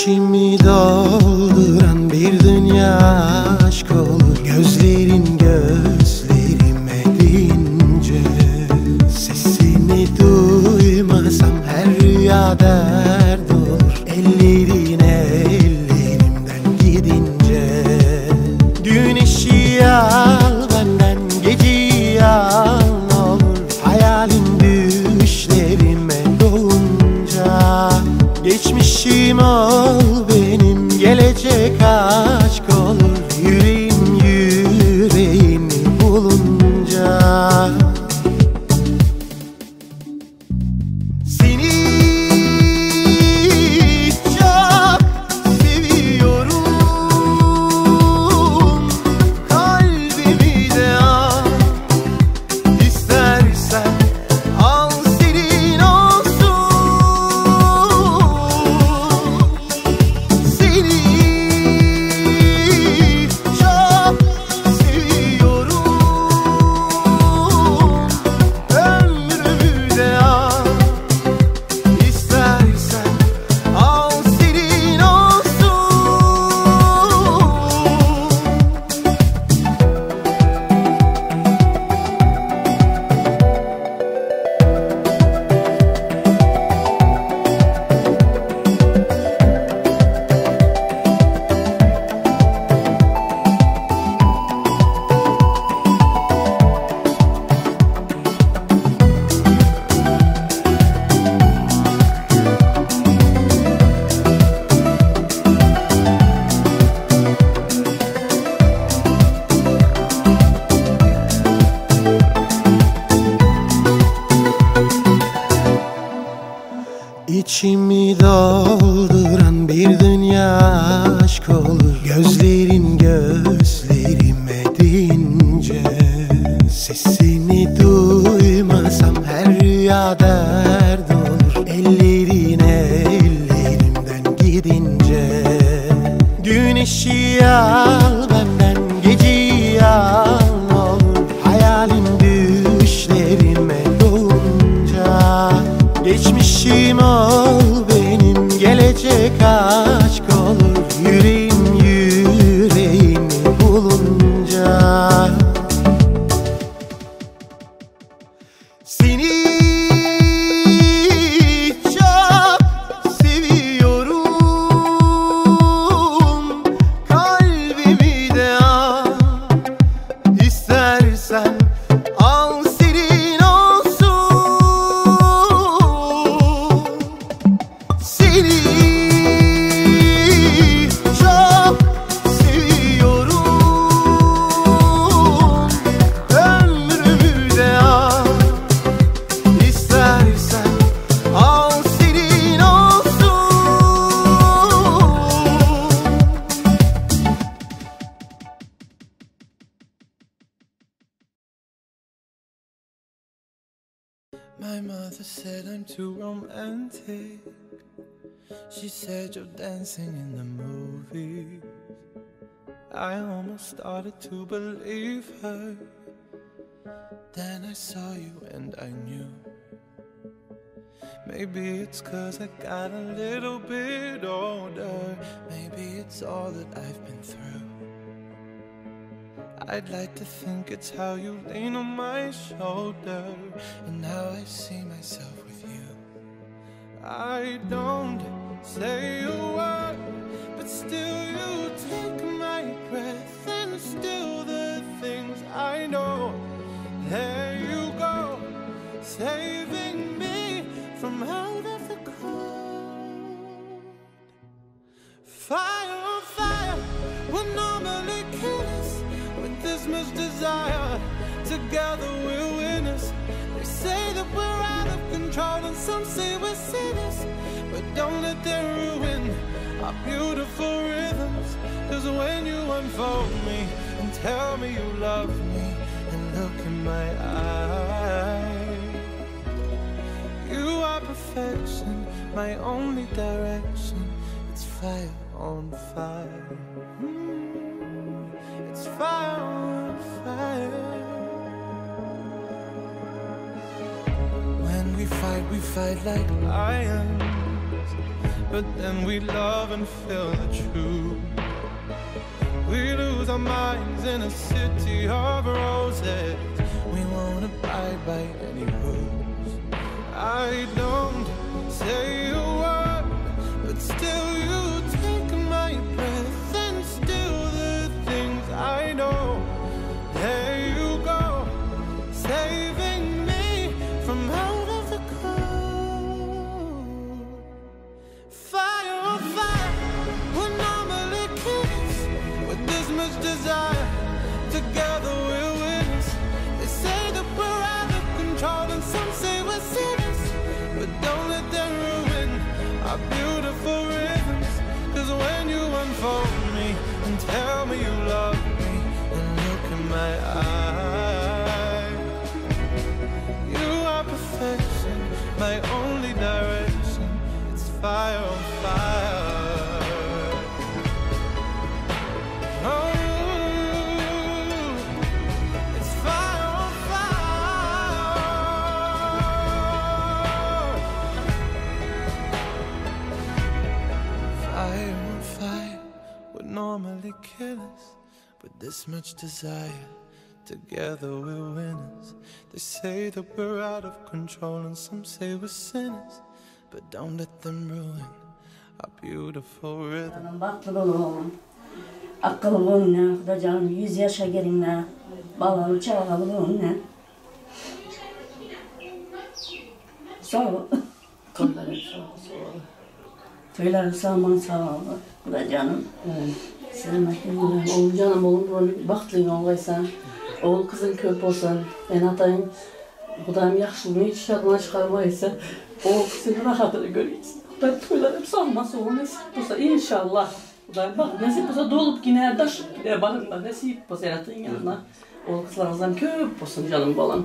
İçimi dolduran bir dünya aşk olur. Gözlerin gözlerime deyince, sesini duymasam her rüya dert olur. Ellerin ellerimden gidince, güneşi al benden, geceyi al ne olur. Hayalin düşlerime dolunca, geçmişim ol benim, gelecek aşk olur. Yüreğim yüreğini bulunca, seni çok seviyorum. Kalbimi de al, istersen al senin olsun. Seni çok seviyorum. Ömrümü de al, istersen al senin olsun. İçimi dolduran bir dünya aşk olur. Gözlerin gözlerime deyince, sesini duymasam her rüya dert olur. Ellerin ellerimden gidince, güneşi al benden, geceyi al ne olur. Hayalin düşlerime dolunca, geçmişim ol benim, gelecek aşk olur. Yüreğim yüreğini bulunca, seni çok seviyorum. Kalbimi de al, istersen al senin olsun. Seni çok seviyorum. Ömrümü de al, istersen al senin olsun. My mother said I'm too romantic. She said you're dancing in the movies. I almost started to believe her. Then I saw you and I knew. Maybe it's 'cause I got a little bit older. Maybe it's all that I've been through. I'd like to think it's how you lean on my shoulder, and now I see myself with you. I don't say a word, but still you take my breath, and still the things I know. There you go, saving me from out of the cold. Fire on fire, what normally kill us with this much desire. Together we're winners. They say that we're out of control, and some say we're sinners, but don't let them ruin our beautiful rhythms. 'Cause when you unfold me and tell me you love me, and look in my eyes, you are perfection, my only direction. It's fire on fire. It's fire on fire. When we fight like lions. but then we love and feel the truth. We lose our minds in a city of roses. We won't abide by any rules. I don't say a word, but still you take my breath and still the things I know. There you go, saving me from out of the cold. Fire on fire, we're normally kids with this much desire. Together we're winners. They say that we're out of control and some say we're sinners, but don't let them ruin our beautiful rhythms. Cause when you unfold me and tell me you love me and look in my eyes, you are perfection, my only direction. It's fire on fire. Oh, it's fire on fire. Fire on fire would normally kill us, but this much desire, together we're winners. They say that we're out of control and some say we're sinners, but don't let them ruin our beautiful rhythm. Baktılı oğlum, akıllı oğlum, da canım 100 yaşa gelinle, balalı çağlalı oğlum. Sağ ol. Toyların sağ ol. Tüyleri sağman sağ ol. Bu da canım. Sizin makineniz. Oğul canım oğul baktığın oğlaysan, oğul kızın köp olsan, ben atayım, Kudayım yaxşılığını hiç şadına çıkarmayırsa, oğul kızın rahatını göreysin. Ben toylarım sağması oğul nasip olsa inşallah. Kudayım bak nasip olsa dolup gider, taşıp gider barınma nasip olsa yaratın yanına. Oğul kızlarınızdan köp olsun canım balam.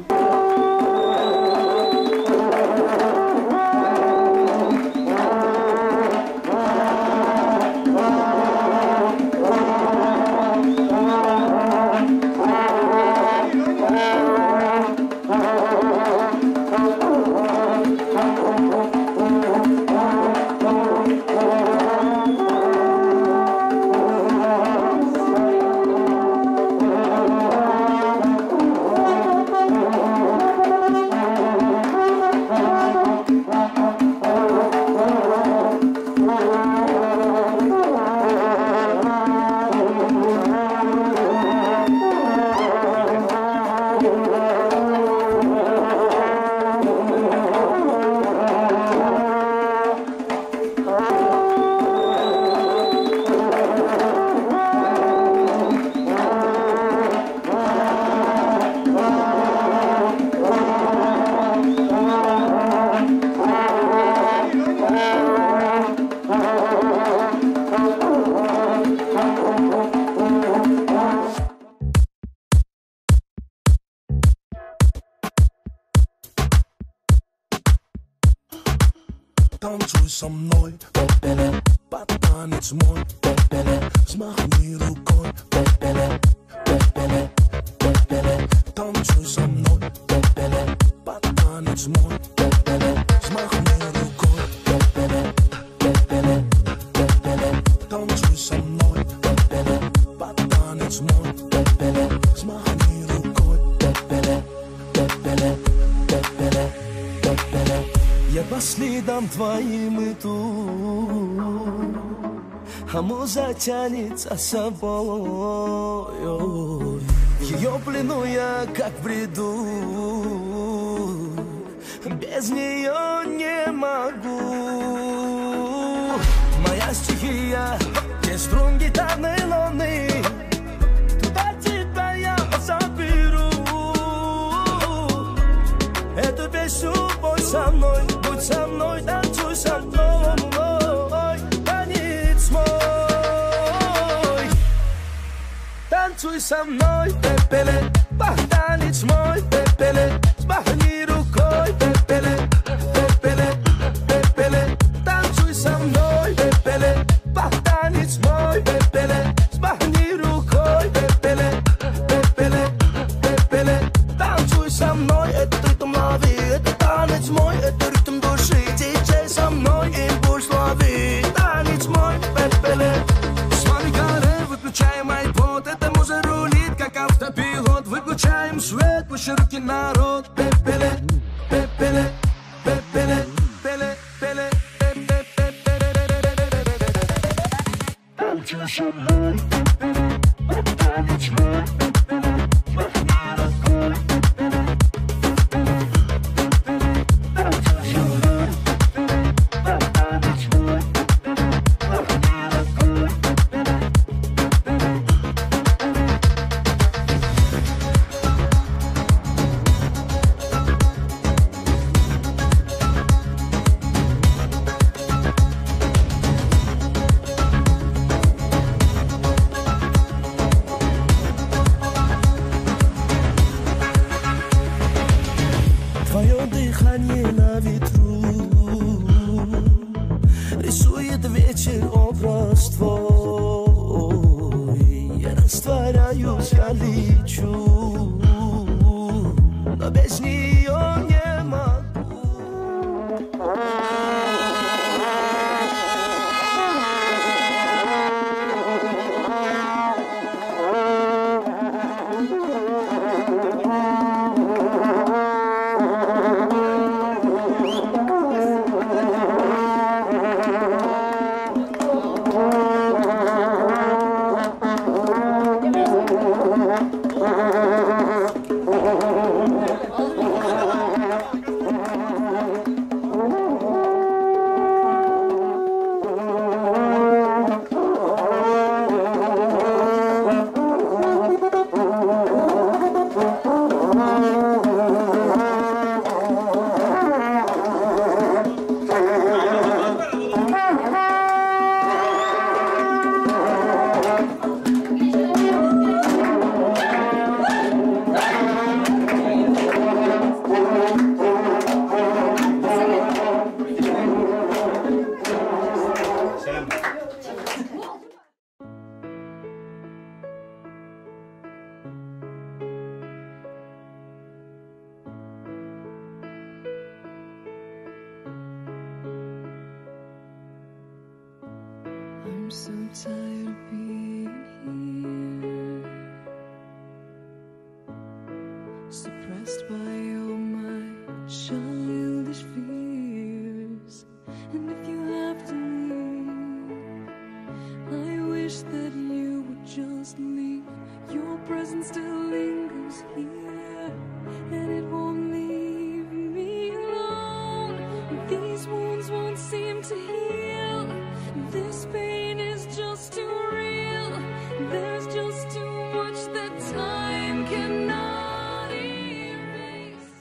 Танцуй со мной, под танец мой, взмахни рукой, танцуй со мной, под танец мой, взмахни рукой, танцуй со мной, под танец мой, взмахни рукой. Я по следам твоим иду, а муза тянет за собой. В ее плену я как в бреду, без нее не могу. Моя стихия, где струн гитарной луны, туда тебя я заберу. Эту песню пой со мной, будь со мной, танцуй со мной, танец мой. Танцуй со мной, пепеле, танец мой, пепеле, взмахни рукой, пепеле, пепеле, пепеле. Танцуй со мной, пепеле, танец мой, пепеле, взмахни рукой, пепеле, пепеле, пепеле. Танцуй со мной, это ритм лови, это танец мой, это ритм души. Диджей со мной, импульс лови. Mającej chanie na wietru rysuje wieczór obraz twój. Ja roztwarając ja liczę, no bez niej nie ma. I'm so tired of being here, suppressed by all my childish fears. And if you have to leave, I wish that you would just leave. Your presence still lingers here, and it won't leave me alone. These wounds won't seem to heal. This pain is just too real. There's just too much that time cannot erase.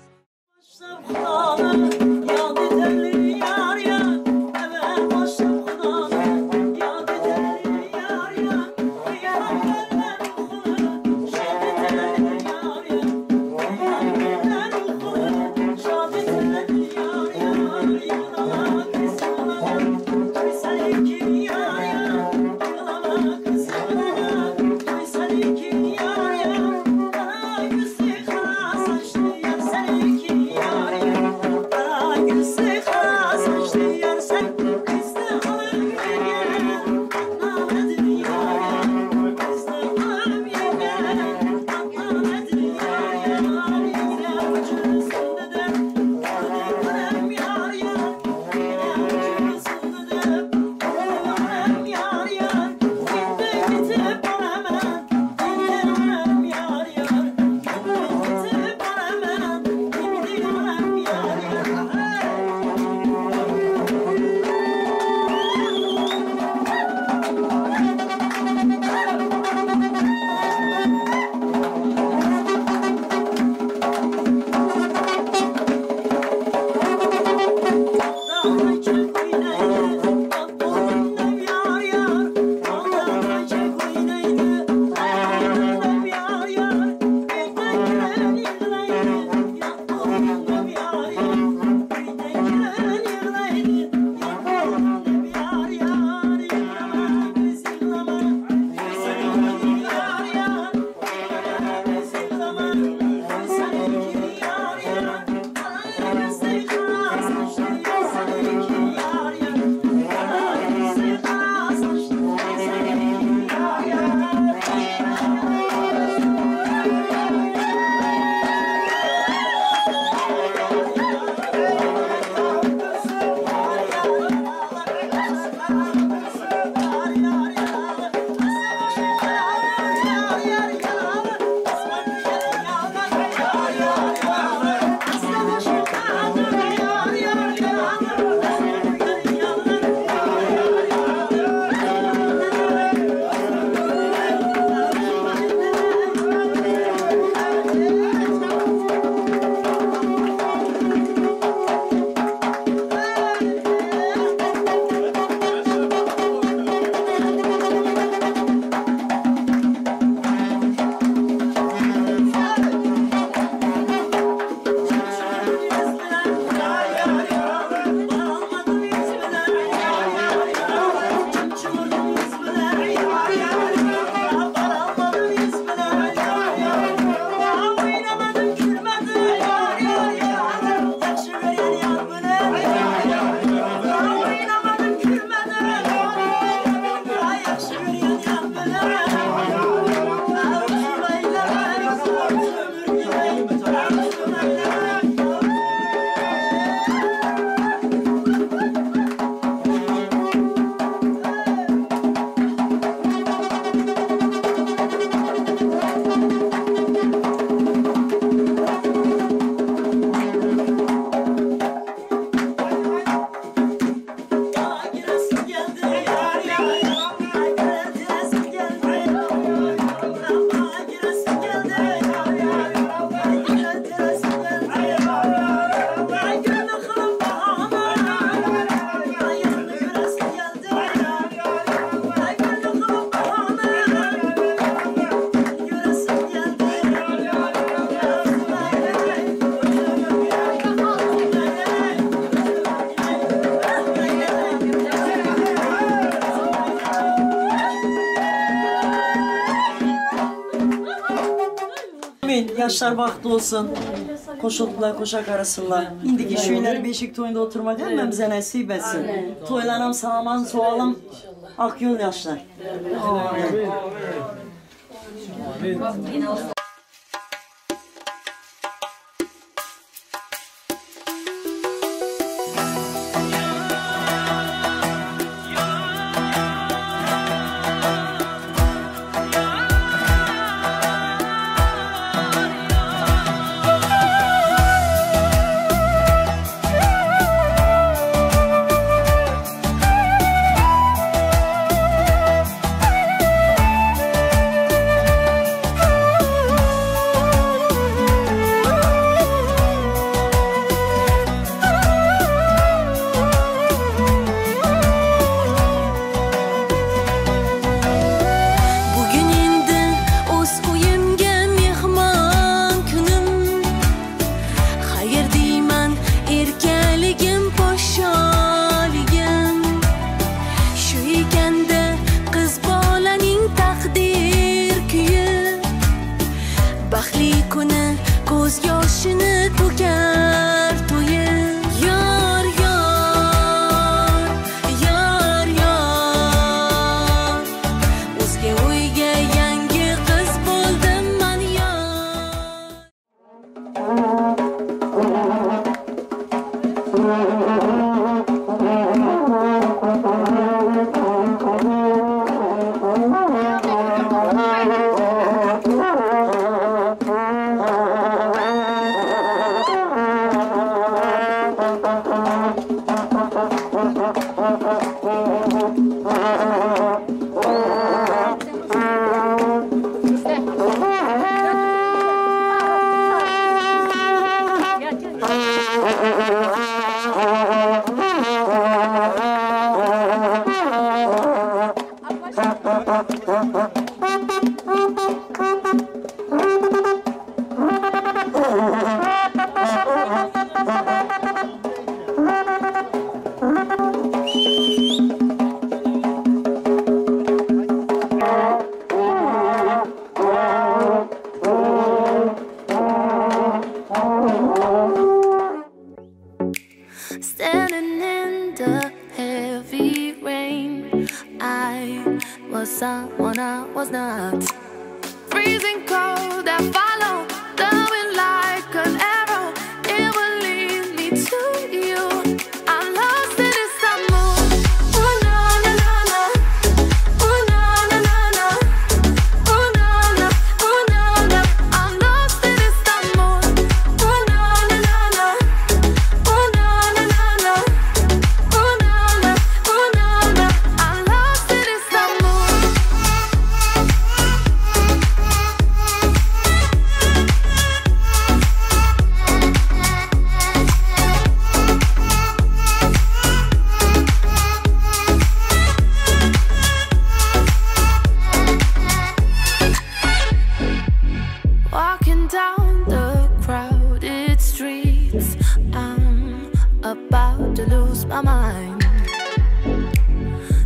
yaşlar baktı olsun. Koşuldular, koşak arasınlar. İndiki şu ileri beşik toyunda oturmak hemen bize nasip etsin. Toylanam, sağlam, soğalım, ak yol yaşlar. Standing in the heavy rain, I was someone I was not. Freezing cold, I follow the wind like an arrow. It will lead me to you. I'm lost in this mood. Oh na na na na. Oh na na na na. Oh na na. Oh na na. I'm lost in this mood. Oh na na na na. Oh na na na na. Oh na na. Oh na na. I'm lost in this mood. Walking down the crowded streets, I'm about to lose my mind.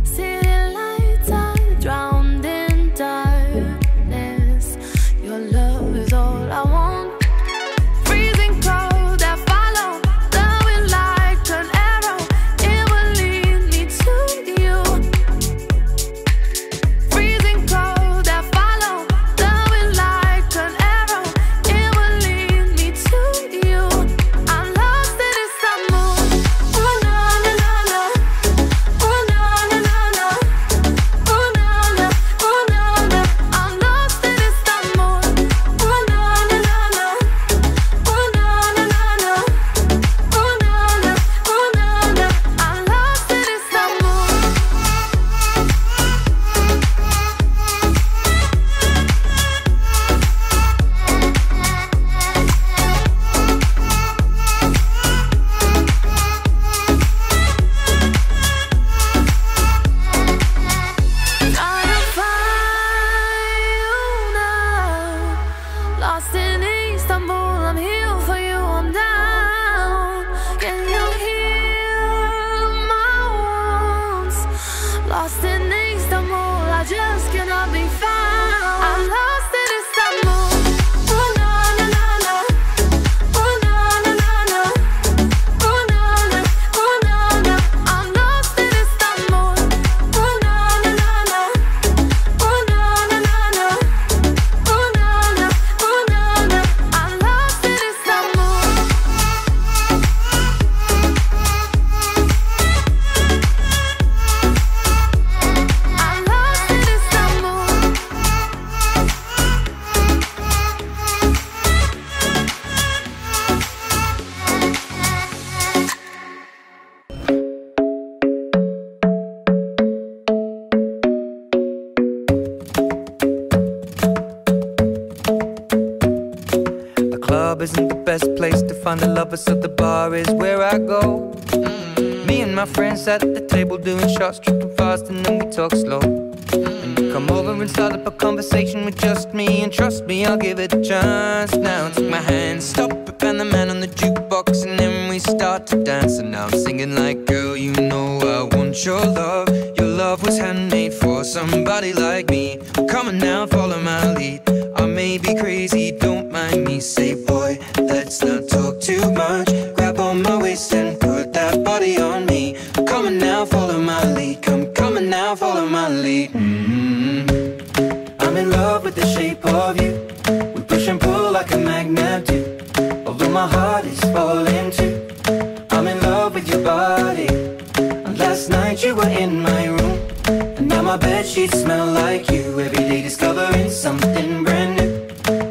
City lights are drowned in darkness. Your love is all I want. Freezing cold, I follow the wind like an arrow. It will lead me to you. Freezing cold, I follow the wind like an arrow. It will lead me to you. I'm lost in this mood. Oh na na na na. Oh na na na na. Oh na na. everywhere I go. Me and my friends sat at the table doing shots, tripping fast, and then we talk slow. And you come over and start up a conversation with just me, and trust me, I'll give it a chance. Now take my hand, stop it, and the man on the jukebox, and then we start to dance. And now I'm singing like, girl, you know I want your love. Your love was handmade for somebody like me. Come on now, follow my lead. I may be crazy, don't mind me. Say, boy, let's not talk too much. Grab on my waist and put that body on me. Come on now, follow my lead. Come on now, follow my lead. I'm in love with the shape of you. We push and pull like a magnet do. Although my heart is falling too. I'm in love with your body. And last night you were in my room. And now my bedsheets smell like you. Every day discovering something brand new.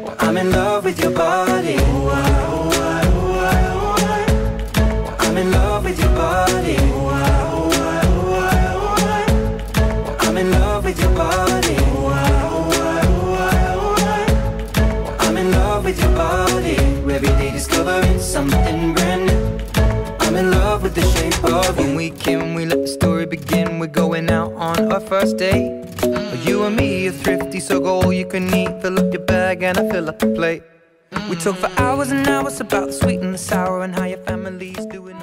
Well, I'm in love with your body. I'm in love with your body. I'm in love with your body. I'm in love with your body. Every day discovering something brand new. I'm in love with the shape of you. When we came, we let the story begin. We're going out on our first date. You and me are thrifty, so go all you can eat. Fill up your bag and I fill up the plate. We talk for hours and hours about the sweet and the sour and how your family's doing.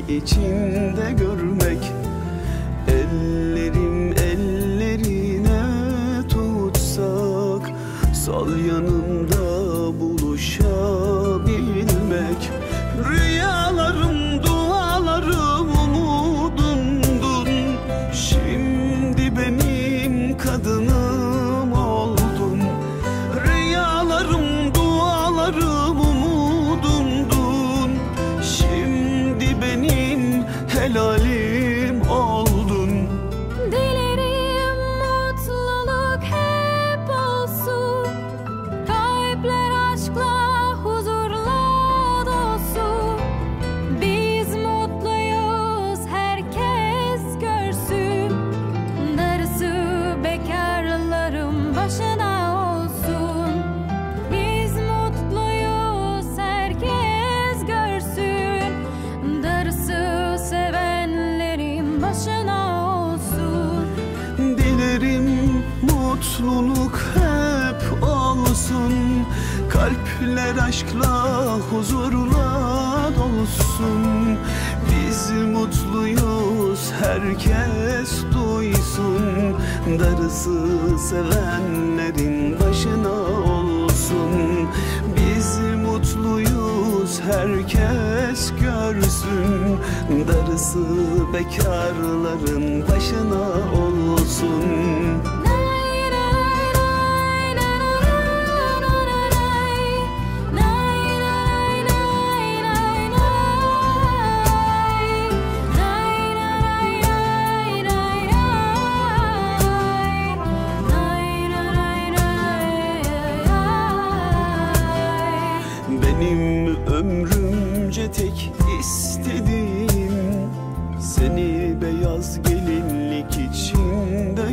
içinde görmek. Ellerim ellerine tutsak, sal yanımda buluşabilmek. Rüyalarım, dualarım umudumdun. Şimdi benim kadınım oldun. Rüyalarım, dualarım umudumdun. Şimdi benim helalim oldun. Dilerim mutluluk hep olsun. Kalpler aşkla, huzurla dolsun. Biz mutluyuz, herkes görsün. Darısı bekarların başına olsun. Biz mutluyuz, herkes görsün. Darısı sevenlerin başına olsun. Dilerim mutluluk hep olsun. Kalpler aşkla, huzurla dolsun. Biz mutluyuz, herkes duysun. Darısı sevenlerin başına olsun. Biz mutluyuz, herkes görsün. Darısı bekarların başına olsun. Benim ömrümce tek istediğim, seni beyaz gelinlik içinde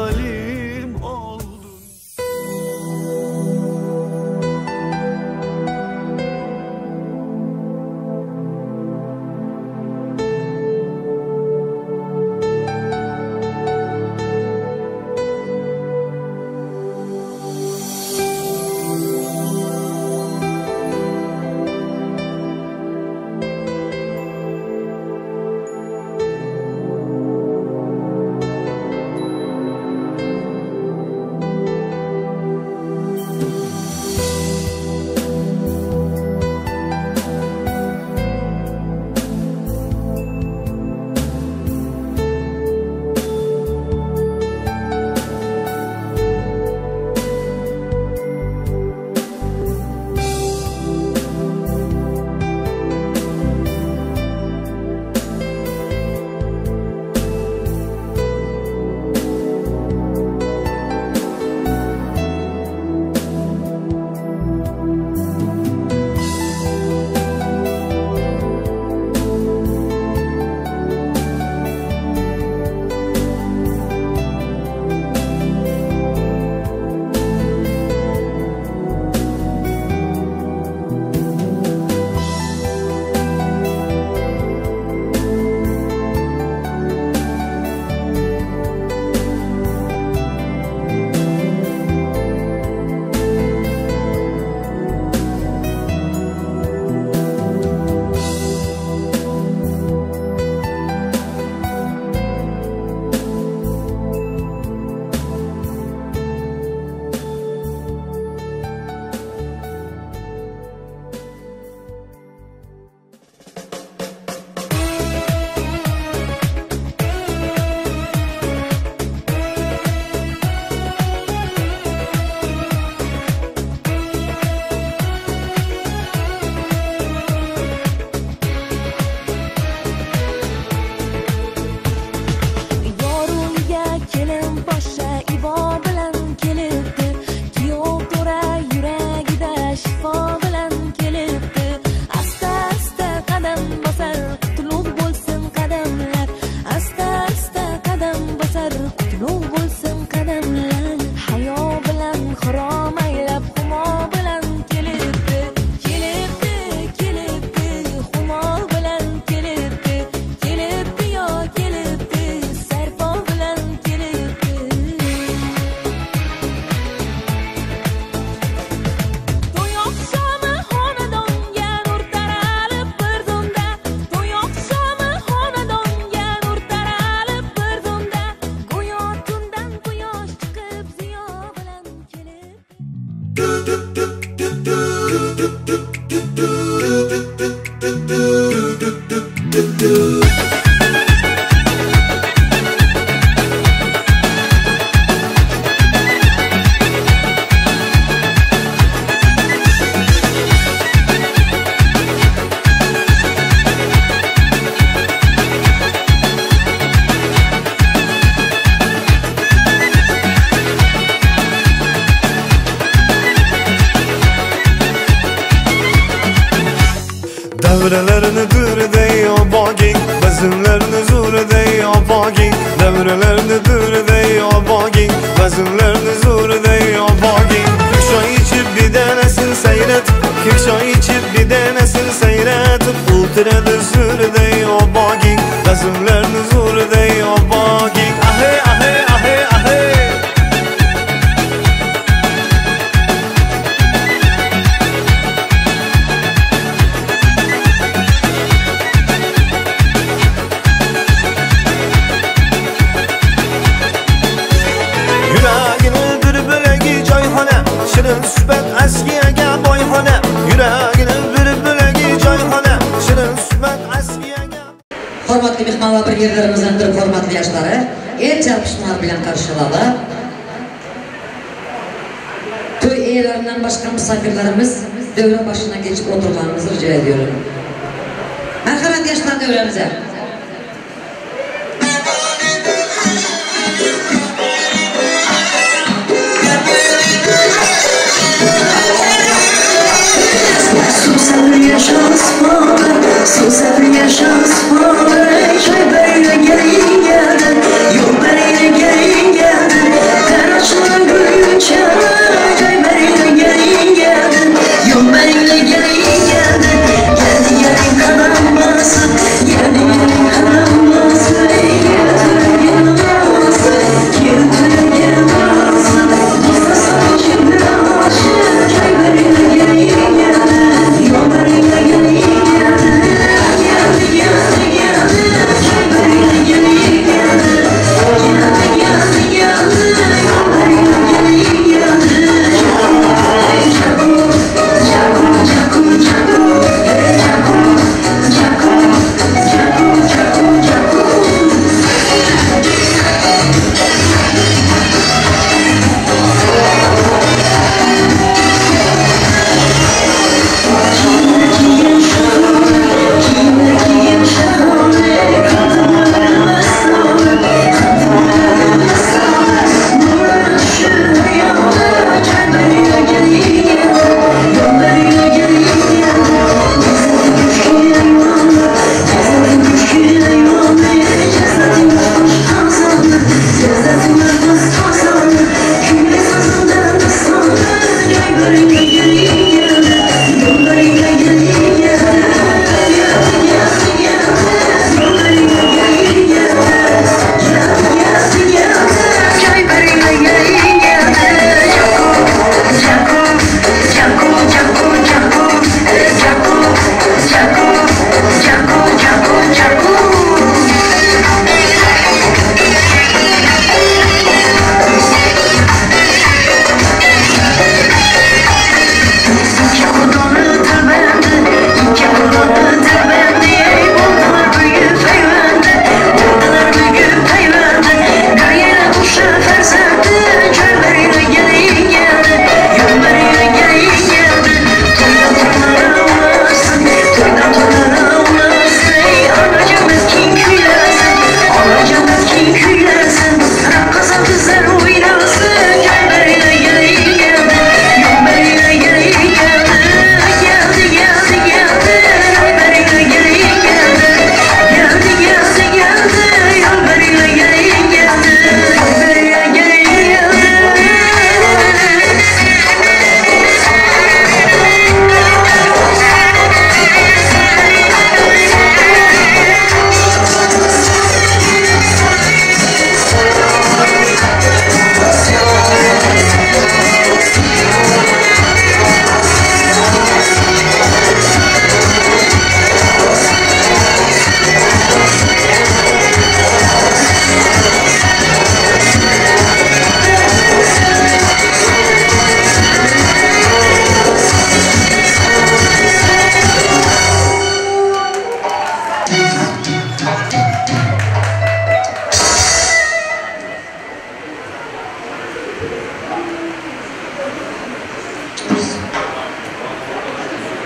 hayalim oldun. Devrelerini dürdey abagin, bezinlerini zurdey abagin. Devrelerini dürdey abagin, bezinlerini zurdey abagin. Kırk içip bir denesin seyret, kırk içip bir denesin seyret. Ultrede zurdey abagin, bezinlerini zurdey abagin. Ahe ahe ahe ahe. Shirin suhbat askiyaga boyxona, yuragini bir-biriga joyxona. Shirin suhbat askiyaga. Hurmatli mehmonlar, bir yerlarimizdan bir hurmatli yoshlari, jalpishlar bilan qarshiladi. To'y egalaridan boshqa musofirlarimiz davra boshina geçip o'tirganimizni rica ediyorum. Marhamat yoshlar davramizga. You're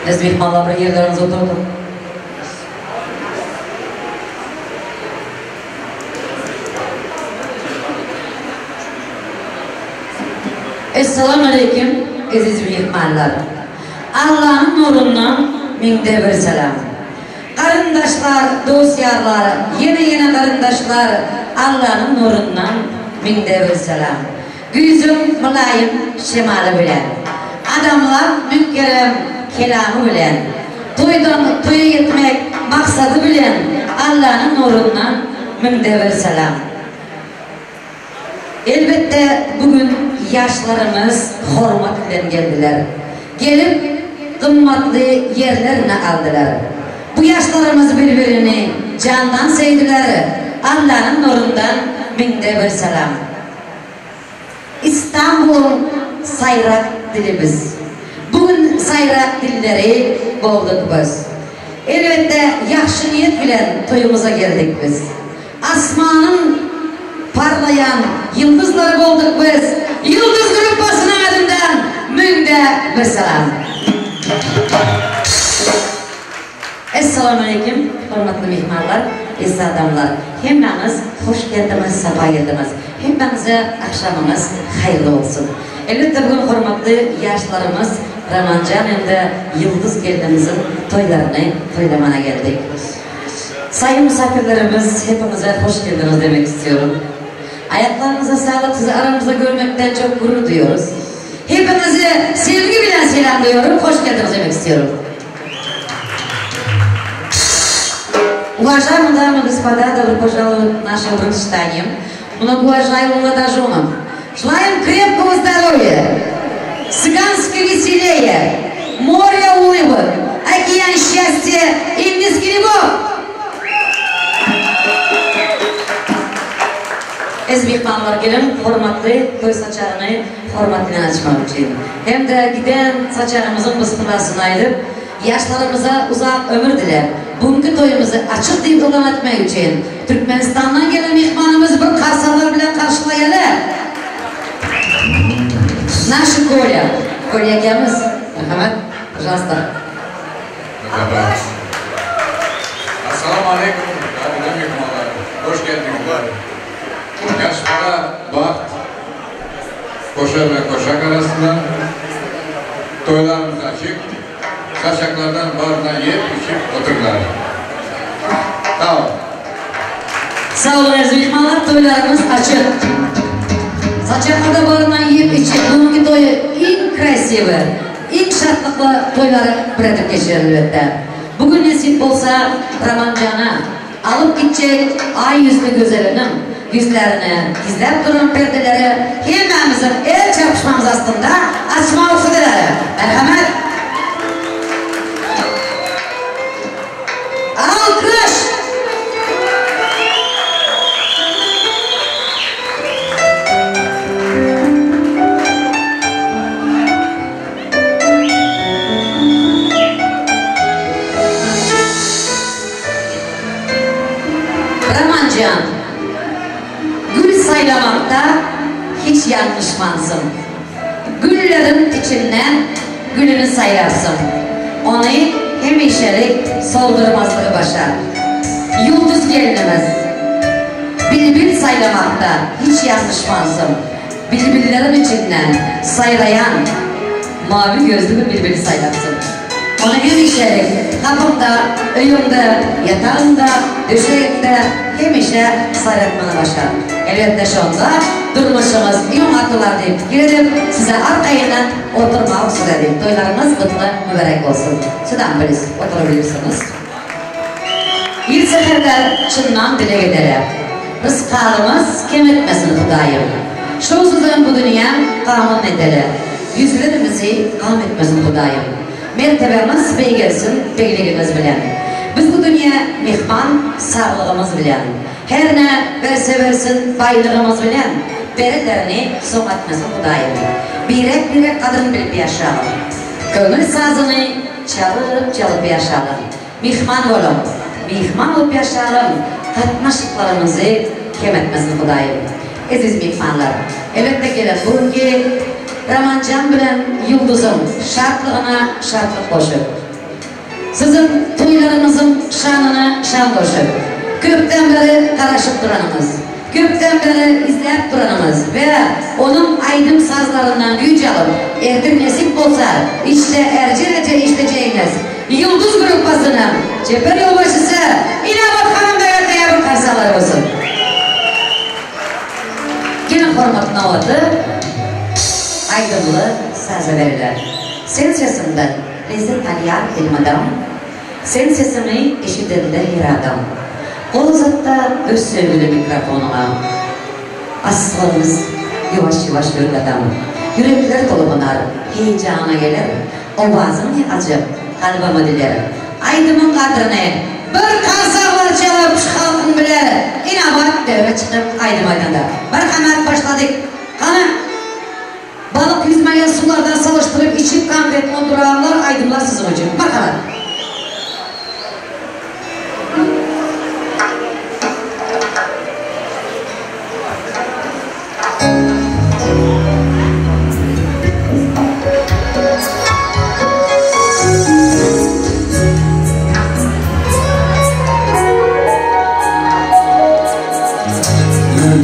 Biz mehmanlar bir yerlerinize oturduk. Esselamu Aleyküm aziz mehmanlar. Allah'ın nurundan minde bir selam. Karındaşlar, dostyarlar, yeni karındaşlar, Allah'ın nurundan minde bir selam. Güzüm, mülayim, şemali bilen, adamlar mükkerem kelamı bilen, toya gitmek maksadı bilen, Allah'ın nurundan minde bir selam. Elbette bugün yaşlarımız hormat ile geldiler. Gelip kımmatlı yerlerine aldılar. Bu yaşlarımız birbirini candan sevdiler. Allah'ın nurundan minde bir selam. İstanbul sayrak dilimiz. Bugün sayrak dilleri boğduk biz. Elbette yaxşı niyet bilen toyumuza geldik biz. Asmanın parlayan yıldızları bulduk biz. Yıldız grupasının adından münde bir selam. Esselamu Aleyküm, hürmetli mehmanlar, aziz adamlar. Hemmeniz hoş geldiniz, sabah geldiniz. Hemmenize akşamınız hayırlı olsun. Elbette bugün hürmetli yaşlarımız Ramancan hem de Yıldız gelinimizin toylarını toylamana geldik. Sayın misafirlerimiz, hepinize hoş geldiniz demek istiyorum. Ayaklarınıza sağlık, sizi aramızda görmekten çok gurur duyuyoruz. Hepinizi sevgi bilen selamlıyorum, hoş geldiniz demek istiyorum. Уважаемые дамы и господа, добро пожаловать в наше вручение. Многоуважаемым женам. Желаем крепкого здоровья, цыганской веселья, моря улыбок, океан счастья и мискиребов. Aziz mehmanlar gelin, hürmetli toy saçarını hürmetine açmak için. Hem de giden saçarımızın bıskınasını ayırıp, yaşlarımıza uzak ömür dilep, bugünkü toyumuzu açık deyip devam etmek için Türkmenistan'dan gelen mehmanımızı bir karsalar bile karşılayalım. Naşı Kolya. Kolya gelmez. Merhamet. Pожалуйста. Merhaba. Assalamu Aleyküm. Değerli mehmanlar. Hoş geldiniz. Yaşlara bak. Koşa ve koşak arasında toylarımız açık. Kaşaklardan barına yiyip içip otururlar. Sağ olun. Sağ olun aziz mehmanlar, toylarımız açık. Saçaklarda barına yiyip içip, bugünkü toyu en krasivi, en şartlıklı toyları bırakıp geçirir elbette. Bugün nasip olsa Ramancan'a alıp gidecek ay yüzlü güzelinin yüzlerini gizlep duran perdeleri hemmemizin el çarpışmamız aslında açma usulleri. Merhamet. Alkış! Ramancan, gül saylamakta hiç yanlışmansın. Güllerin içinden gülünü saylarsın. Onu hemişelik soldurmazlığı başar. Yıldız gelinimiz, bilbil saylamakta hiç yanlışmansın. Bilbillerin içinden saylayan mavi gözlü bir bilbili saylarsın. Onu hemişelik kapımda, öyümde, yatağımda, döşeğimde hemişe saylatmana başlar. Elbette şu anda durmuşumuz iyi akıllar deyip fikir edip size arkayından oturmak söyledim. Toylarınız mutlu mübarek olsun. Şuradan böyle oturabilirsiniz. İlk seferler çından dile gidelim. Rızkalımız kim etmesin Hudayım. Şu uzun bu dünya kanun edelim. Yüzlerimizi kan etmesin Hudayım. Mertebemiz beygelsin, beyligimiz bilen. Biz bu dünya mehman sağlığımız bilen. Her ne verse baylığımız bilen. Beretlerini son etmesin Hudayım. Birek kadın bilip yaşayalım. Gönül sazını çalıp yaşayalım. Mehman olun, mehman olup yaşayalım. Katmaşıklarımızı kem etmesin Hudayım. Aziz mehmanlar, elbette kelep. Bugünkü Ramancan bilen Yıldızım şartlığına şartlık koşup. Sizin toylarınızın şanına şan koşup. Köpten beri karaşıp duranımız. Köpten beri izleyip duranımız ve onun aydın sazlarından güç alıp erdir nesip olsa işte ercerece işleyeceğiniz Yıldız grupasının Ceper Yolbaşısı İnabat Hanım ve Teyabır karsalar olsun. Yine hormatına oldu aydınlı sazeveriler. Sen sesinden lezzet aliyat elmadam, sen sesini eşitinde hiradam. O zatta öz sevgili mikrofonuna aslanımız yavaş yavaş gölgedam. Yürekler dolubunar, heyecana gelir, ovazını acı kalbama diler. Aydımın kadrını bir kansaklar çalıp halkın biler. İnabat dövbe çıkıp aydım aydında. Merhamet başladık. Kanı balık yüzmeye sulardan salıştırıp içip konkret oturanlar aydınlar sizin için. Merhamet.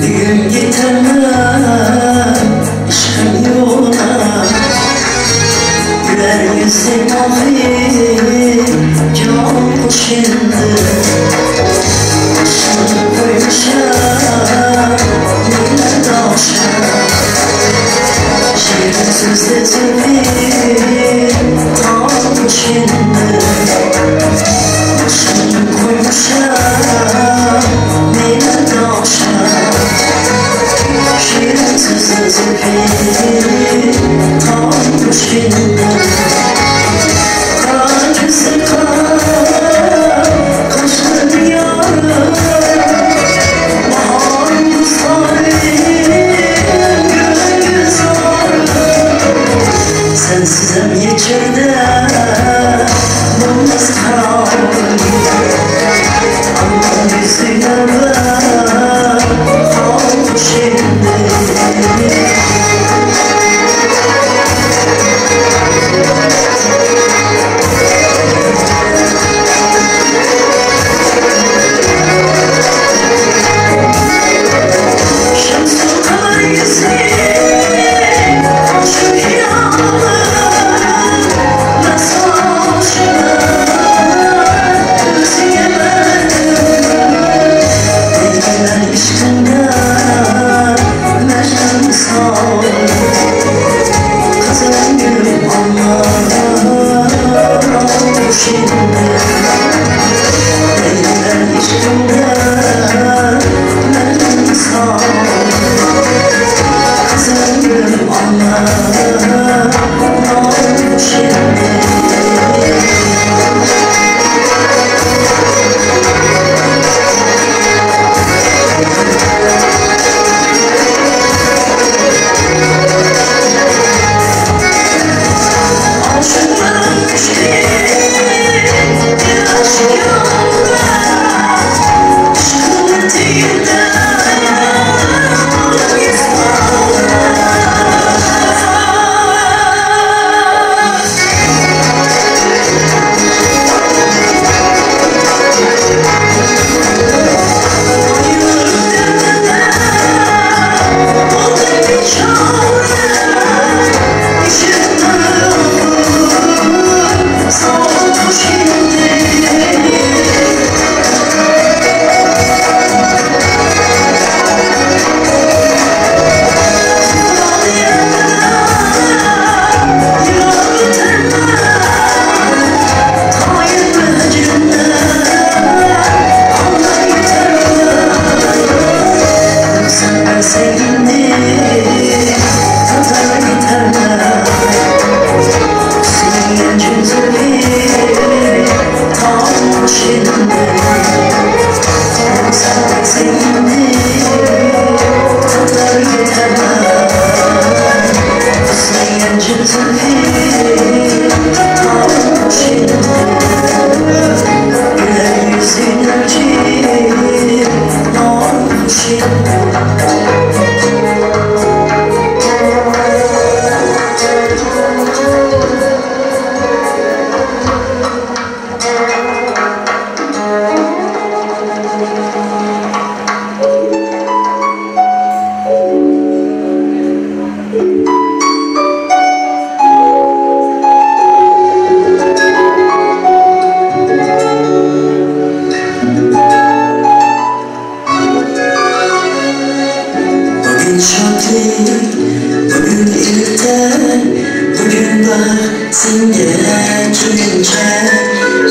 Bugün gitmem aşkın yoluna, güler yüzüm ahir can kuşundu. Başını koymuşam yine davşan, şirin sözde zülfü kan kuşundu. Başını koymuşam yine davşan, şirin sözde zülfü kan kuşundu. Kara gözü kara, kaşları yarım, bahar buzları, gönül zarım. Sensizim geçirdi yalnız kalbim, ama yüzüne ben kaldım şimdi. yeter bugün bak senga kelincha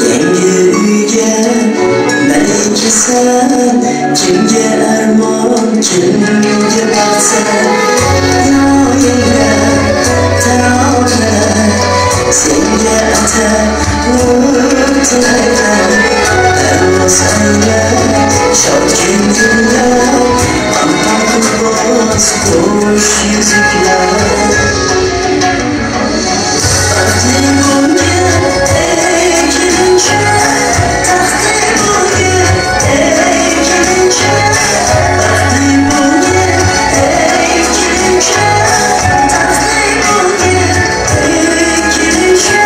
yangi uyga malikasan kimga armon kimga baxtsan noyanglar taronalar senga atar tilaylar parvoz aylar shod kunlar ampaqboz qo'sh yuzuklar baxtli bo'lgin ey kelincha taxtli bo'lgin ey kelincha baxtli bo'lgin ey kelincha taxtli bo'lgin ey kelincha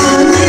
Thank you.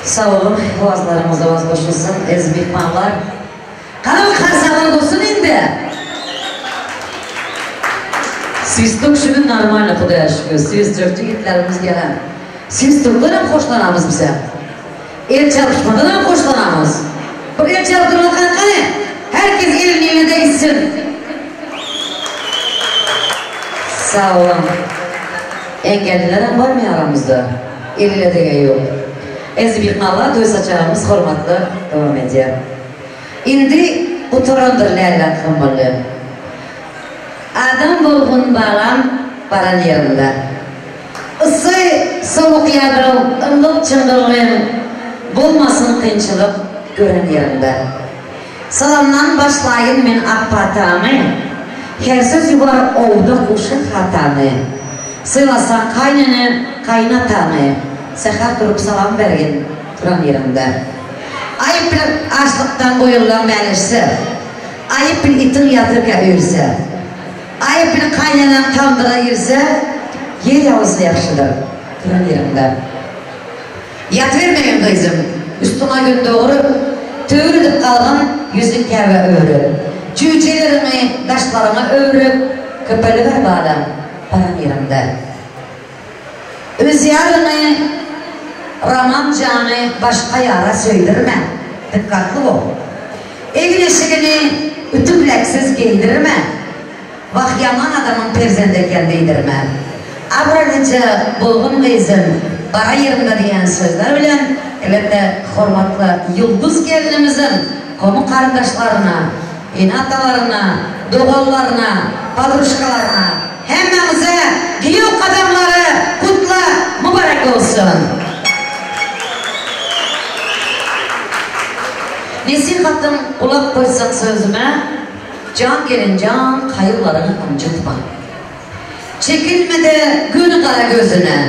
Sağ olun, boğazlarımız avaz koşulsun, ezbik mallar. Kanal karsalar olsun indi. Svistok şunu normal Xudoya şükür. Svistok yigitlerimiz gelen. Svistokdan hem hoşlanamız bize. El çalışmadan hem hoşlanamız. Bu el çalışmadan kanka herkes elini eline gitsin. Sağ olun. Engelliler hem var mı aramızda? Eliyle de yok. Ezbik mallar toy saçağımız hormatlı devam ediyor. İndi oturandır Leyla Kımırlı. Adam bulgun bağlam baran yerinde. Isı soğuk yadırım, ınlık çıngırlığım, bulmasın kıyınçılık gören yerinde. Salamdan başlayın men akpatamı, her söz yuvar oldu kuşun hatamı. Sıylasan kaynını, kaynatamı, seher durup salam verin duran yerinde. Ayıp bir açlıktan boyulan melişsi, ayıp bir itin yatırga ürse, ayıp bir kaynanan tamdıra girse, yer yalısı yaxşıdır duran yerimde. Yat vermeyin kızım, üstüne gün doğru, töğürüdüp kalgan yüzün keve öğrü. Cücelerimi, daşlarımı öğrüp, köpeli ver bağlam duran yerimde. Öz yarını, Raman canı başka yara söydirme, dikkatli ol. Evin eşiğini ütüpleksiz giydirme, vah yaman adamın perzendeyken değdirme. Abralıca bulgun kızım, bara yerimde diyen sözler bilen, elbette hormatlı yıldız gelinimizin komu kardeşlerine, inatalarına, doğallarına, padruşkalarına, hemmemize giyiyor kadamları kutla mübarek olsun. Nesihatım kulak koysan sözüme, can gelin can kayılarını amcıtma. Çekilmede gün kara gözüne,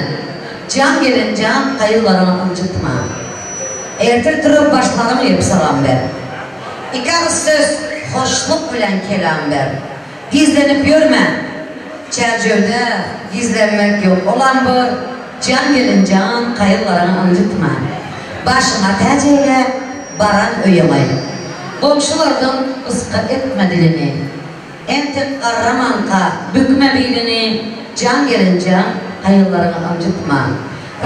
can gelin can kayılarını amcıtma. Ertir durup başlarımı yap salam ver. İki söz hoşluk bilen kelam ver. Gizlenip görme, çerçevede gizlenmek yok olan bu. Can gelin can kayılarını amcıtma. Başına teceyle baran öyemeyin. Komşulardan ıska etme dilini. Entek karramanka bükme bilini. Can gelince hayırlarını amcıtma.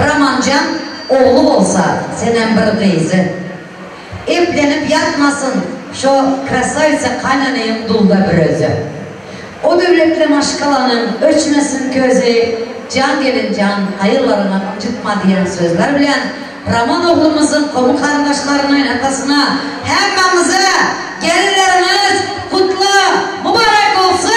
Ramancan oğlu olsa senen bir kızı. Evlenip yatmasın şu krasavitsa kaynanayım dulda bir özü. O devletle maşkalanın ölçmesin közü. Can gelin can hayırlarını amcıtma diyen sözler bilen Raman oğlumuzun komu kardeşlerinin atasına hemmemize gelinleriniz kutlu mübarek olsun.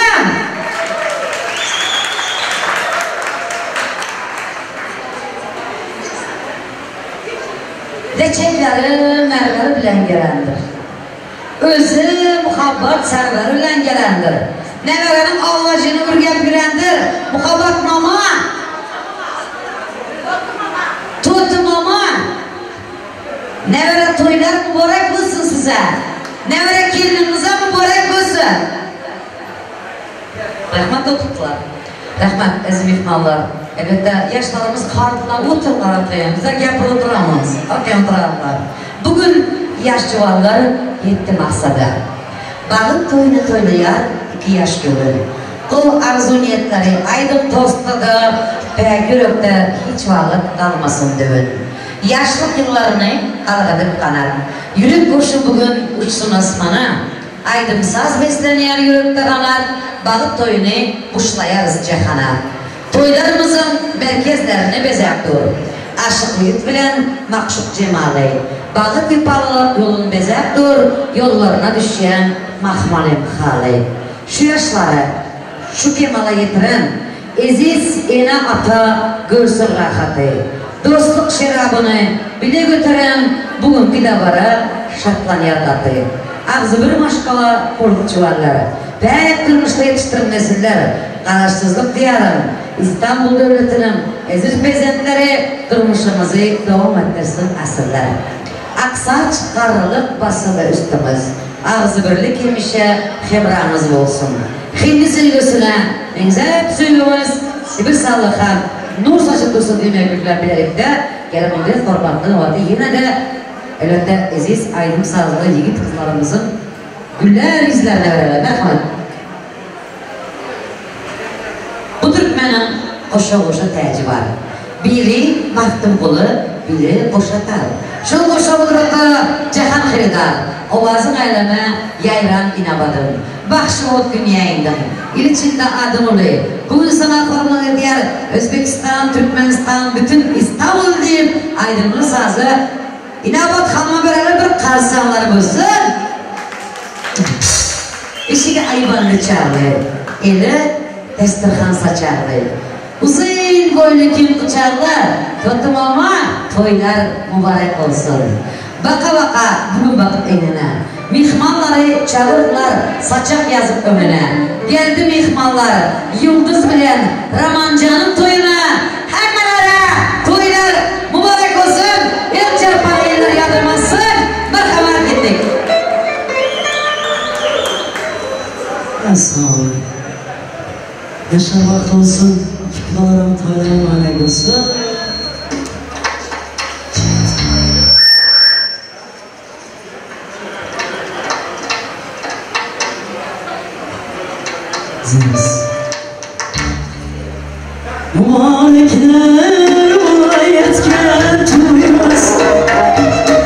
Reçekleri merveri bilen gelendir. Özü muhabbat serveri bilen gelendir. Neverenin avlacını ürgep girendir. Muhabbat mama. Tutu mama. Nevere toylar mübarek olsun size. Nevere gelininize mübarek olsun. Rahmet okutlar. Rahmet ezmif mallar. Elbette yaşlarımız kartına oturlar atayım. Bize yapılı duramaz. Atayım durarlar. Bugün yaş civarlar yetti maksada. Bağın toyunu toylayar 2 yaş görür. Kul arzu niyetleri aydın tosladı ve yürekte hiç varlık kalmasın düğün. Yaşlık yıllarını algıdıp kanar. Yürek koşu bugün uçsun asmana. Aydın saz besleneyen yürekte kanar. Bağıt toyunu buşlayarız cehana. Toylarımızın merkezlerini bezek dur. Aşık yiğit bilen makşuk cemali. Bağıt yupalı yolun bezek dur. Yollarına düşen mahmalim hali. Şu yaşları, şu kemala yetiren eziz ene ata görsün rahatı. Dostluk şerabını bile götüren bugünkü davara şartlanıyor tatı. Ağzı bir maşkala korku çuvalları. Pek durmuşta yetiştirin nesiller. Kararsızlık diyarım. İstanbul devletinin eziz pezenleri durmuşumuzu devam ettirsin asırları. Aksaç karlılık basılı üstümüz. Ağzı birlik yemişe hebramız olsun. Hindi silgüsüne enzep suyumuz, Sibir sağlığa nur saçı dursun demeklikler bilerek de Gelmemiz hormatlı vardı. Yine de elbette aziz aydın sazlı yigit kızlarımızın güller yüzlerine verelim. Merhamet. Bu Türkmenin koşa teci var. Biri baktım kulu, biri boşatar. Şu koşa bulurda Cihan Xeridar, ovazın aylama yayran inabadım. Bakşı ot dünyayından, il içinde adım oluyor. Bugün sana hormat ediyor Özbekistan, Türkmenistan, bütün İstanbul deyip aydınlı sazı İnabat Hanım'a beraber bir karsanlar bulsun. İşine ayıbanlı çağırıyor. Eli desturhan saçarlı. Uzun boylu kim bıçaklar, tutum ama toylar mübarek olsun. Baka bugün bakıp enine. Mihmanları çağırırlar, saçak yazıp önüne. Geldi mihmanlar, yıldız bilen Ramancan'ın toyuna. Hemelere toylar mübarek olsun. El çarpan eller yadırmasın. Merhamet ettik. Sağ olun. Yaşamak olsun, kutlarım, toylarım aleyk olsun. Zimiz. Mübarekler muayetken tuymaz.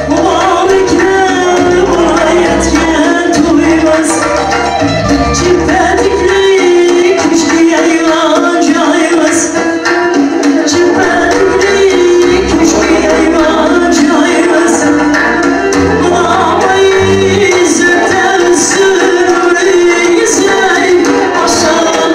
Mübarekler muayetken tuymaz. Çiftedikli kuşluya yılan caymaz. Çiftedikli kuşluya yılan caymaz. Bulamayız öten sürüyüzey. Aşağı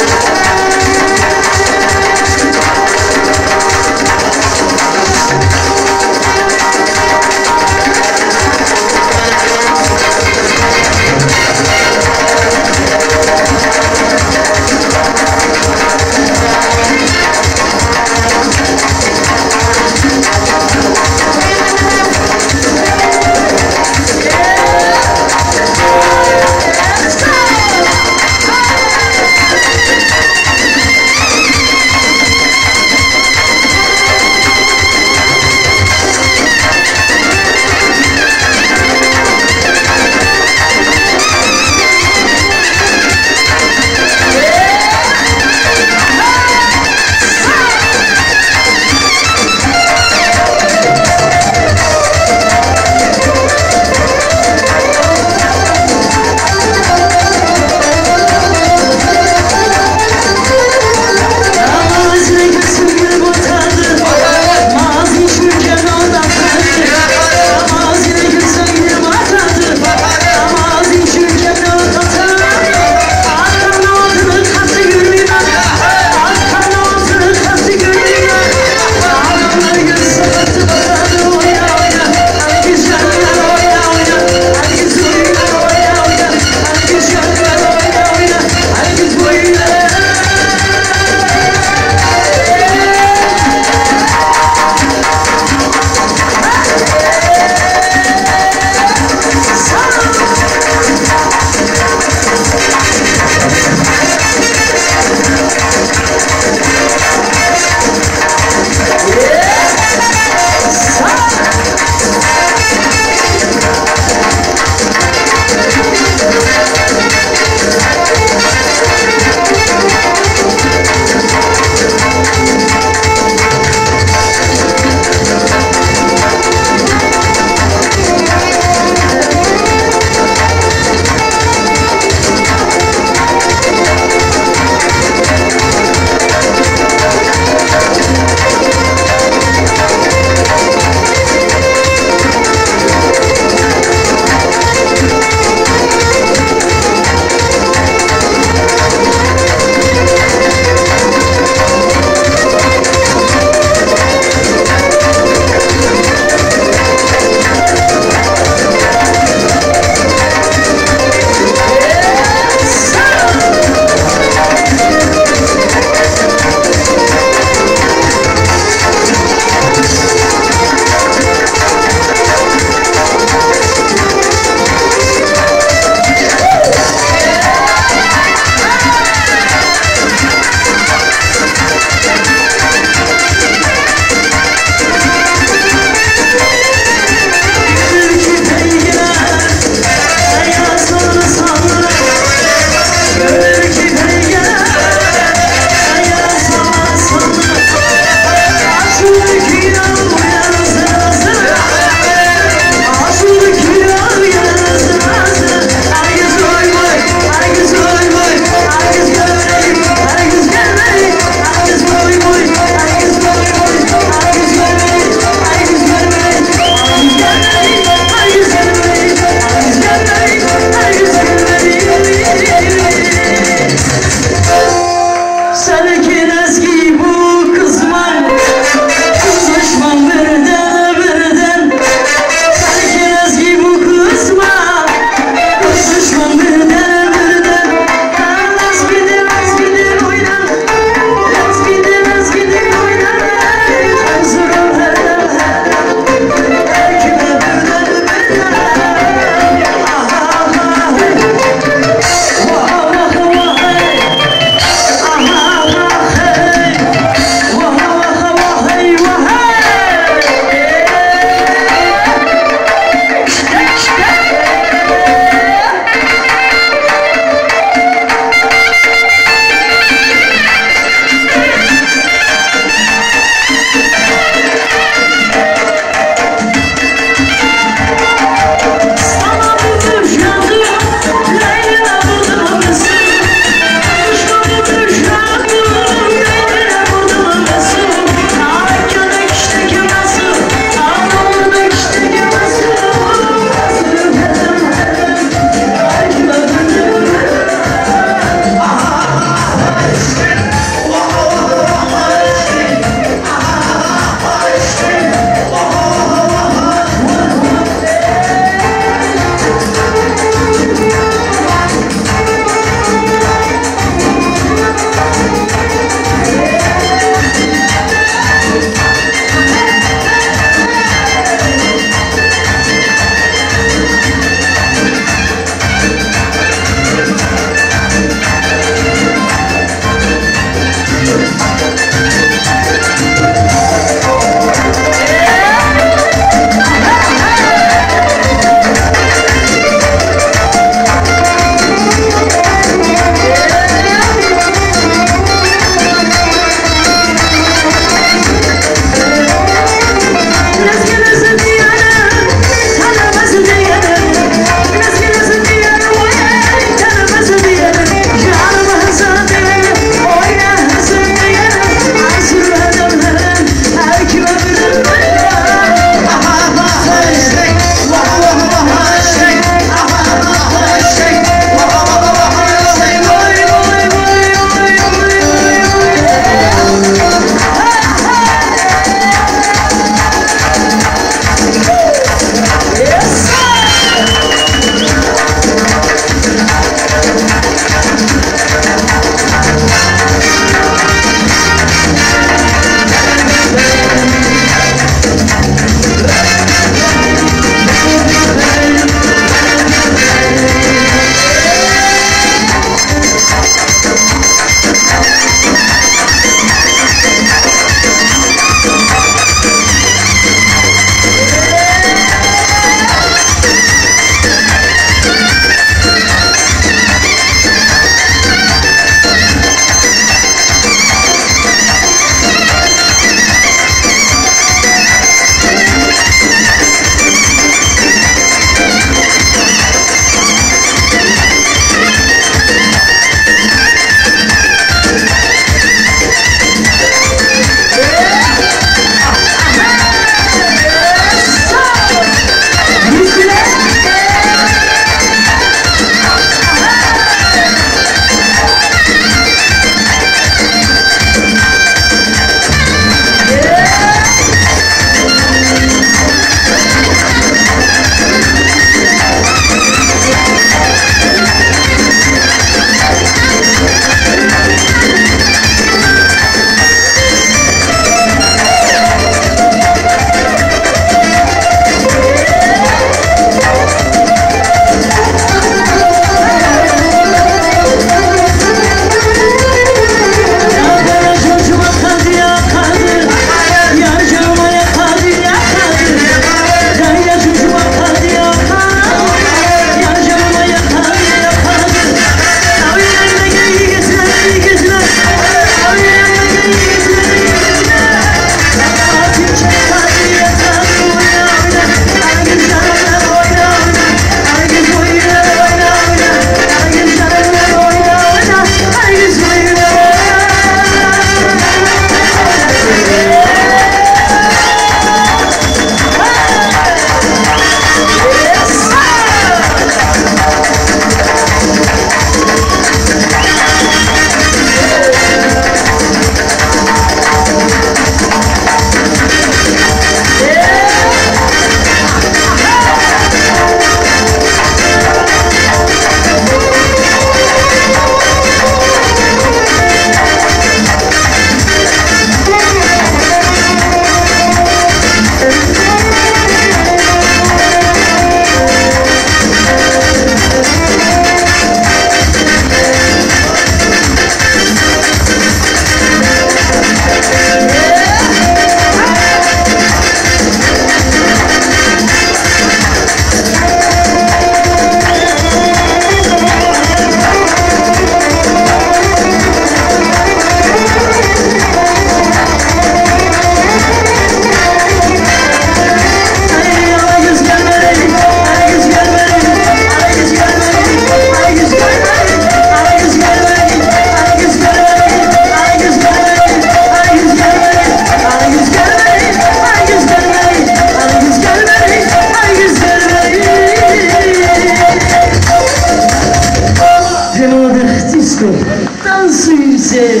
Танцуй, танцуй все.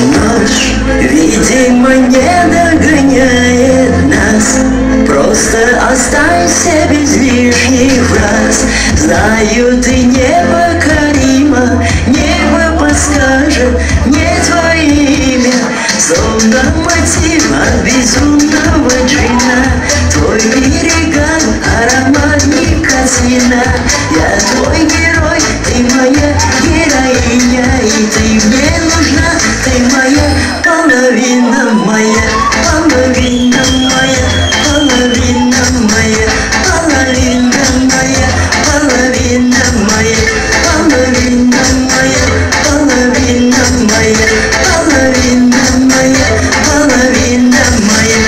Ночь, видимо, не догоняет нас. Просто останься без лишних фраз. Знаю, ты непокорима, небо подскажет мне твое имя. Словно мотив от безумного джина. Твой берега, аромат никотина. Я твой герой, ты моя героиня. И ты мне нужна, ты моя половина моя, половина моя, половина моя, половина моя, половина моя, половина моя, половина моя, половина моя, половина моя.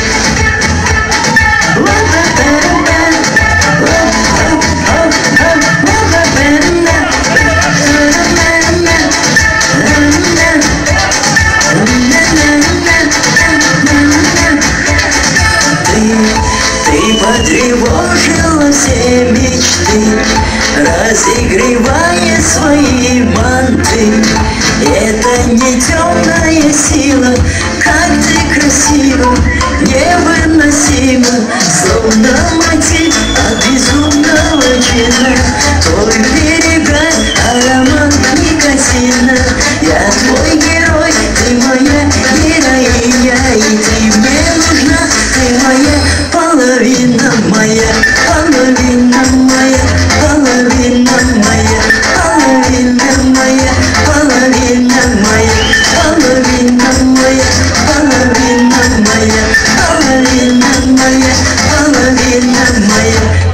Ты потревожила все мечты, разыгрывая свои манты. Это не темная сила, как ты красива, невыносима, словно мотив от безумного джина. Твой берега, аромат никотина. Я твой герой, ты моя героиня. И ты мне нужна, ты моя половина моя, половина моя, половина моя, половина моя, половина моя, половина моя, половина моя, половина моя, половина моя.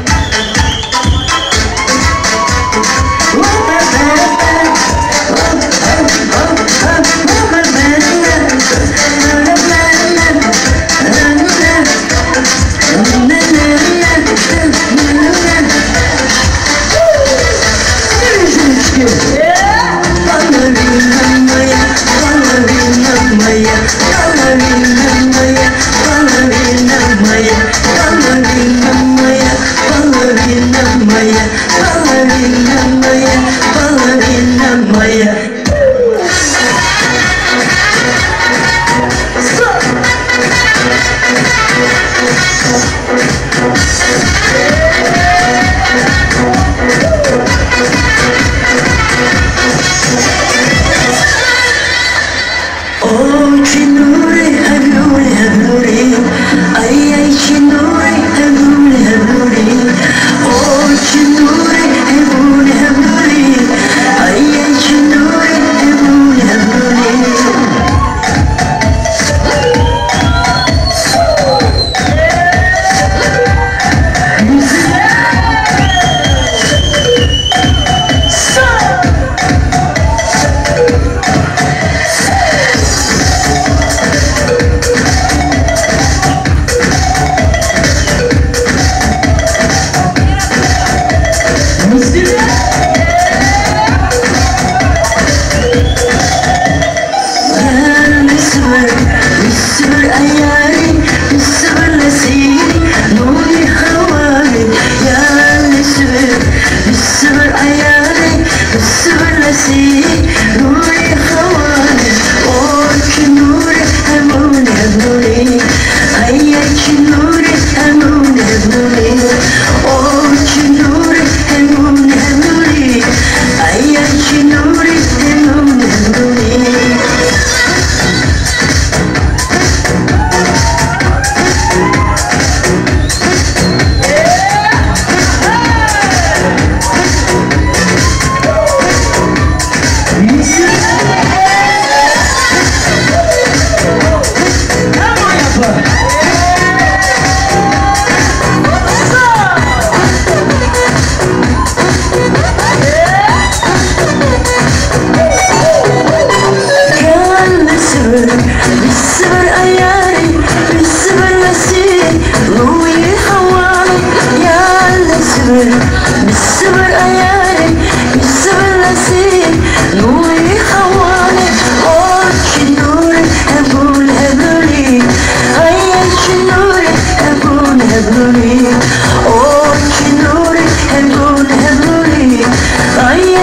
Ay,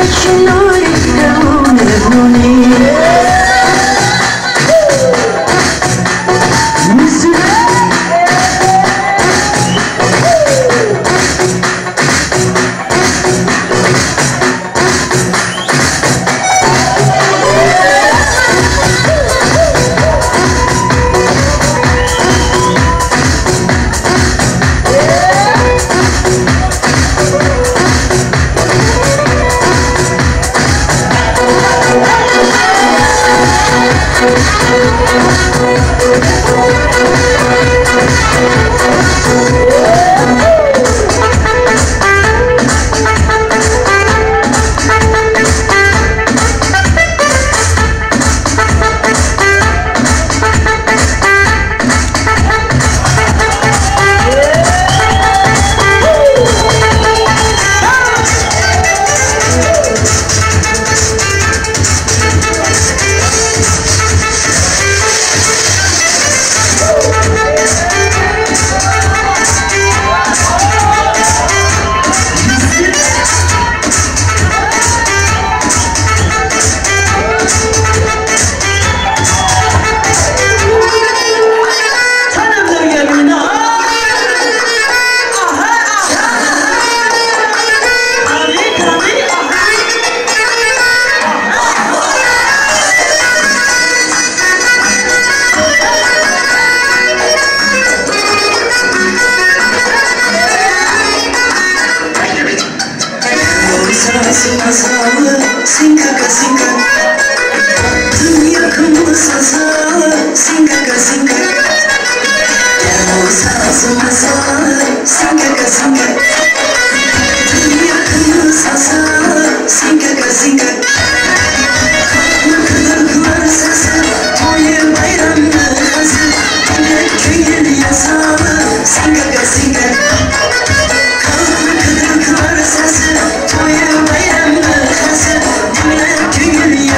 masalı Sinkaka sinka Tüm yakımlı sazalı Sinkaka sinka Gel sazı masalı Sinkaka sinka Tüm yakımlı sazalı Sinkaka sinka Kıdırklar sesi Toyu bayramlı hazır Dilek köyün yasalı Sinkaka sinka Kıdırklar sesi Toyu bayramlı hazır Dilek köyün yasalı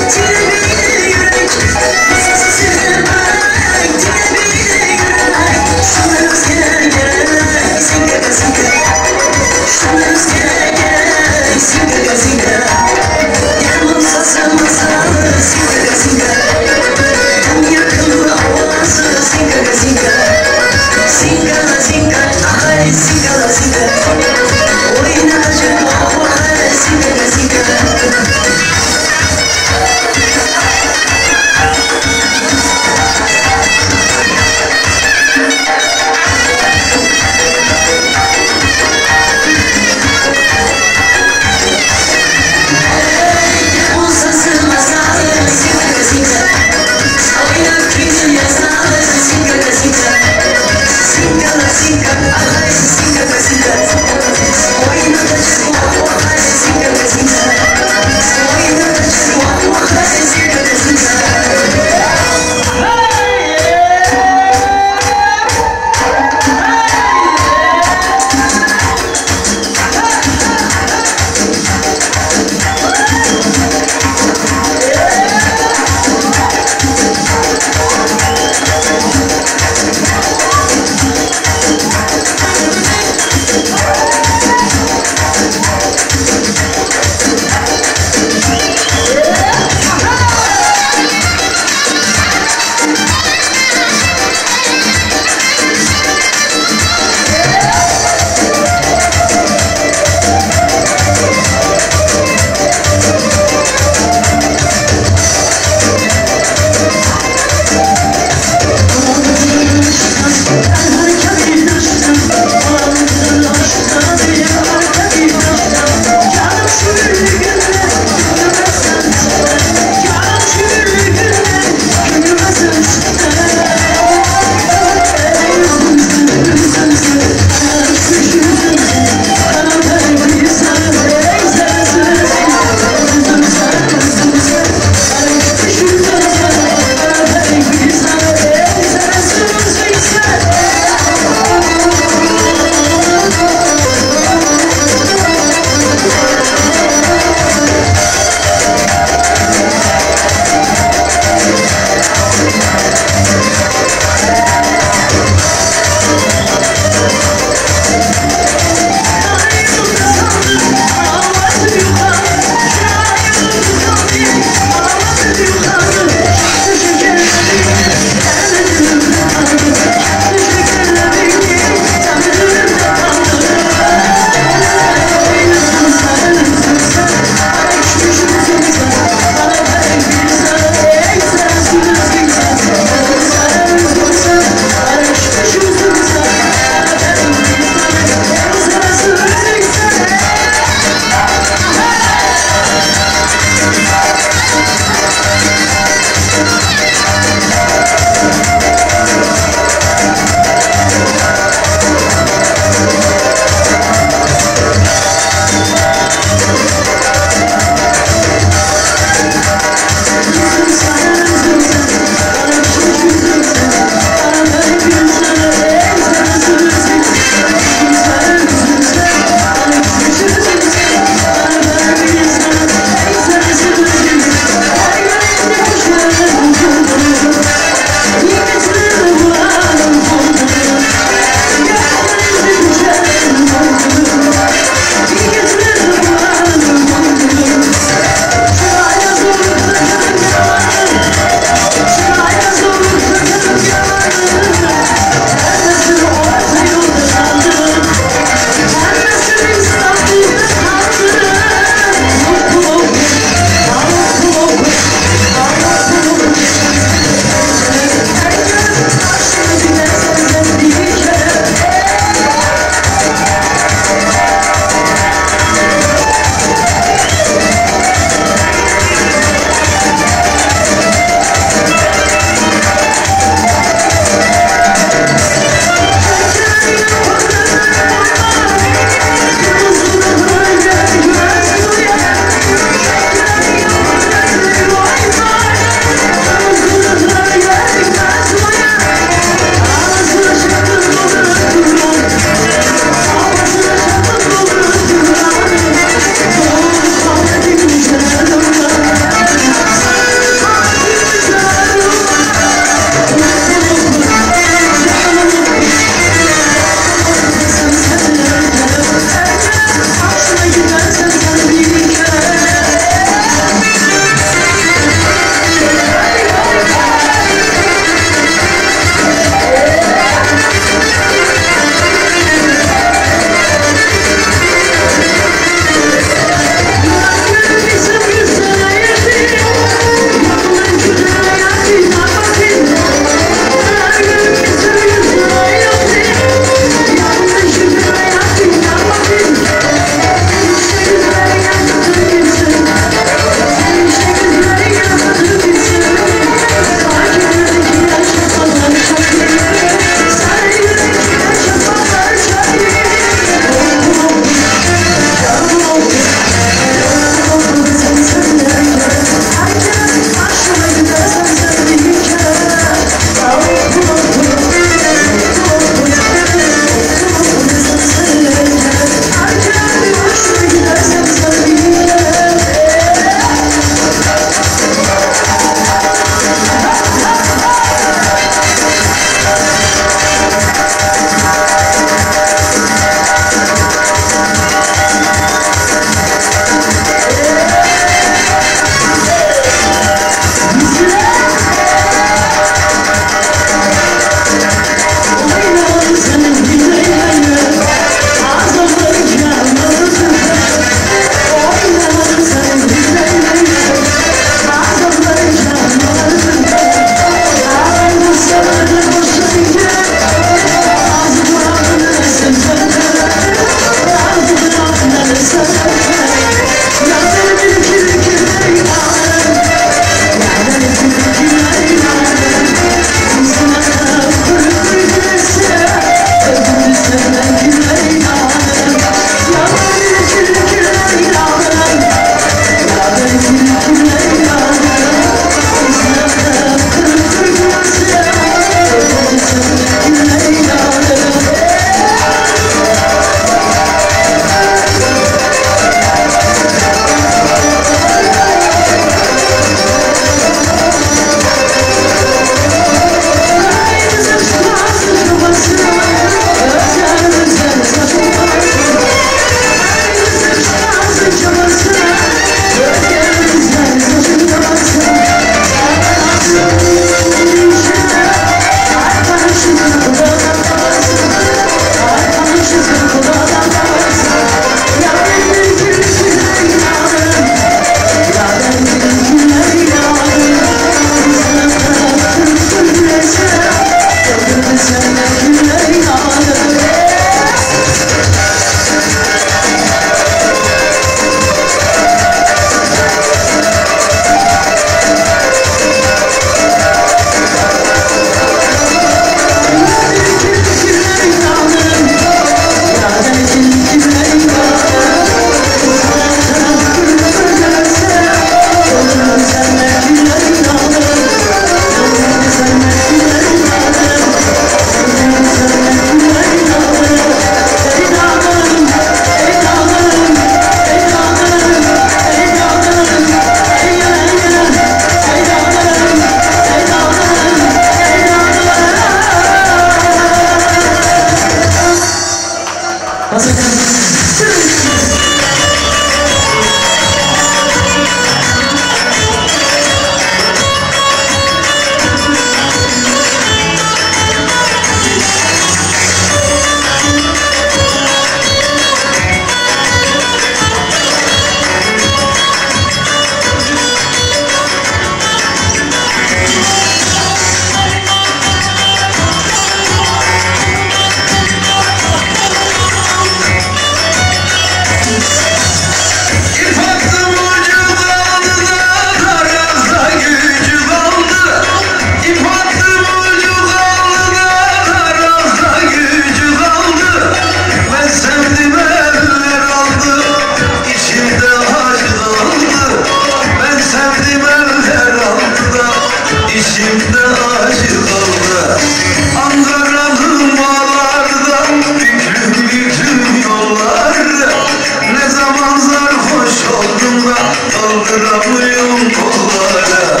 Kaldıramıyorum kollara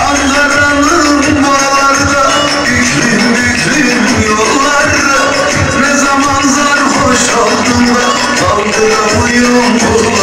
Ankara'nın bağlarda büklüm büklüm yollarda Ne zaman sarhoş oldum da kaldıramıyorum kollara